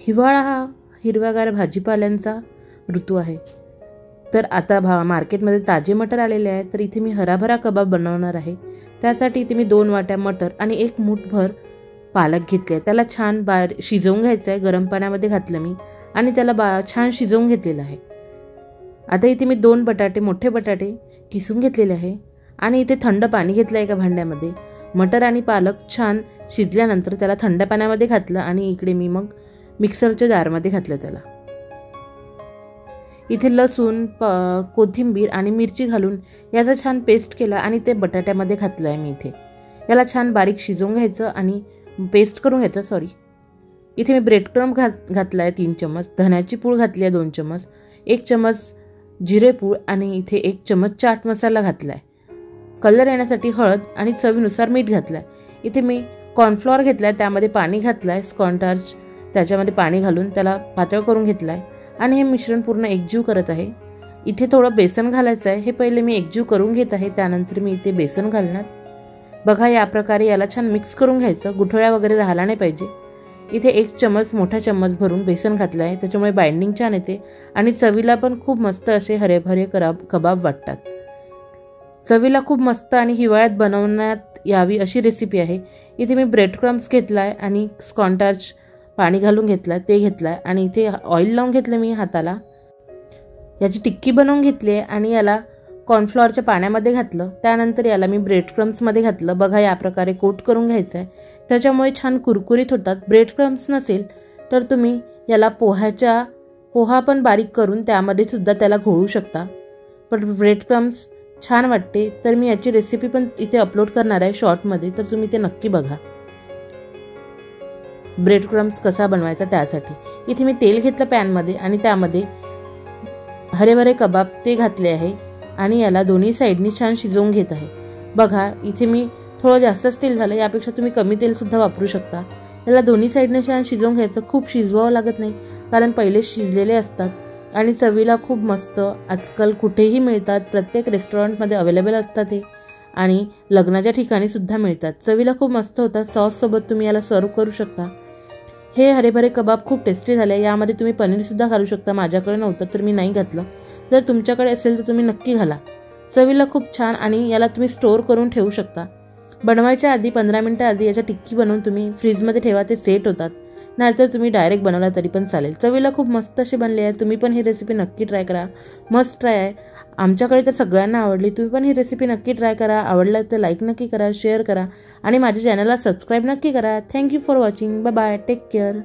हिवाळा हा हिरव्यागार भाजीपाल्यांचा ऋतू आहे। तर आता मार्केटमध्ये ताजे मटर आलेले आहेत। तर इथे मी हराभरा कबाब बनवणार आहे। त्यासाठी इथे मी 2 वाट्या मटर आणि 1 मूठभर पालक घेतले। त्याला छान शिजवून घ्यायचं आहे। गरम पाण्यामध्ये घातलं मी आणि त्याला छान शिजवून घेतलेलं आहे। आता इथे मी 2 मोठे बटाटे किसून घेतलेले आहे आणि इथे थंड पाणी घेतलं एका भांड्यामध्ये। मटर आणि पालक छान शिजल्यानंतर त्याला थंड पाण्यामध्ये घातलं आणि इकडे मी मग मिक्सरच्या जारमध्ये घातलं त्याला। इथे लसूण, कोथिंबीर आणि मिरची घालून याचा छान पेस्ट केला आणि ते बटाट्यामध्ये घातलं आहे मी इथे। याला छान बारीक शिजवून घ्यायचं आणि पेस्ट करून घ्यायचं। इथे मी ब्रेड क्रम्ब घातला आहे 3 चमच, धण्याची पूड घातली आहे 2 चमच, 1 चमच जिरे पूड आणि इथे 1 चमच चाट मसाला घातला आहे। कलर येण्यासाठी हळद आणि चवीनुसार मीठ घातलं आहे। इथे मी कॉर्नफ्लॉवर घेतला आहे, त्यामध्ये पाणी घातलं आहे, कॉर्नस्टार्च त्याच्यामध्ये पाणी घालून त्याला पातळ करून घेतलं आहे आणि हे मिश्रण पूर्ण एकजीव करत आहे। इथे थोडं बेसन घालायचं आहे। हे पहिले मी एकजीव करून घेत आहे, त्यानंतर मी इथे बेसन घालणार। बघा या प्रकारे याला छान मिक्स करून घ्यायचं, गुठळ्या वगैरे राहिला नाही पाहिजे। इथे 1 चमच मोठा चम्मच भरून बेसन घातलं आहे, त्याच्यामुळे बाइंडिंग छान येते आणि चवीला पण खूप मस्त असे हरेभरे कबाब वाटतात। चवीला खूप मस्त आणि हिवाळ्यात बनवण्यात यावी अशी रेसिपी आहे। इथे मी ब्रेड क्रम्स घेतलाय आणि कॉर्नस्टार्च पाणी घालून घेतलाय ते घेतलाय आणि इथे ऑइल लावून घेतलं मी हाताला। याची टिक्की बनवून घेतली आहे आणि याला कॉर्नफ्लॉवरच्या पाण्यामध्ये घातलं, त्यानंतर याला मी ब्रेड क्रम्स मध्ये घातलं। बघा या प्रकारे कोट करून घ्यायचं आहे, त्याच्यामुळे छान कुरकुरीत होतात। ब्रेड क्रम्स नसेल तर तुम्ही याला पोहा पण बारीक करून त्यामध्ये सुद्धा त्याला घोळू शकता, पण ब्रेड क्रम्स छान वाटते। तर मी याची रेसिपी पण इथे अपलोड करणार आहे शॉर्टमध्ये, तर तुम्ही ते नक्की बघा ब्रेड क्रम्स कसा बनवायचा त्यासाठी। इथे मी तेल घेतलं पॅनमध्ये आणि त्यामध्ये हरेभरे कबाब ते घातले आहे आणि याला दोन्ही साइडनी छान शिजवून घेत आहे। बघा इथे मी थोडं जास्तच तेल झालं, यापेक्षा तुम्ही कमी तेल सुद्धा वापरू शकता। याला दोन्ही साइडने छान शिजवून घ्यायचं, खूप शिजवावं लागत नाही कारण पहिले शिजलेले असतात आणि चवीला खूप मस्त। आजकाल कुठेही मिळतात, प्रत्येक रेस्टॉरंटमध्ये अवेलेबल असतात हे आणि लग्नाच्या ठिकाणी सुद्धा मिळतात। चवीला खूप मस्त होतात। सॉस सोबत तुम्ही याला सर्व करू शकता। हे हरेभरे कबाब खूप टेस्टी झाले। यामध्ये तुम्ही पनीर सुद्धा घालू शकता, माझ्याकडे नव्हतं तर मी नाही घातलं, जर तुमच्याकडे असेल तर तुम्ही नक्की घाला। चवीला खूप छान आणि याला तुम्ही स्टोअर करून ठेवू शकता। बनवायच्या आधी 15 मिनिटं आधी याच्या टिक्की बनवून तुम्ही फ्रीजमध्ये ठेवा, ते सेट होतात, नाहीतर तुम्ही डायरेक्ट बनवला तरी पण चालेल। चवीला खूप मस्त अशी बनली आहे। तुम्ही पण ही रेसिपी नक्की ट्राय करा, मस्त ट्राय आहे। आमच्याकडे तर सगळ्यांना आवडली, तुम्ही पण ही रेसिपी नक्की ट्राय करा। आवडलं तर लाईक नक्की करा, शेअर करा आणि माझ्या चॅनलला सबस्क्राईब नक्की करा। Thank you for watching, bye bye, take care.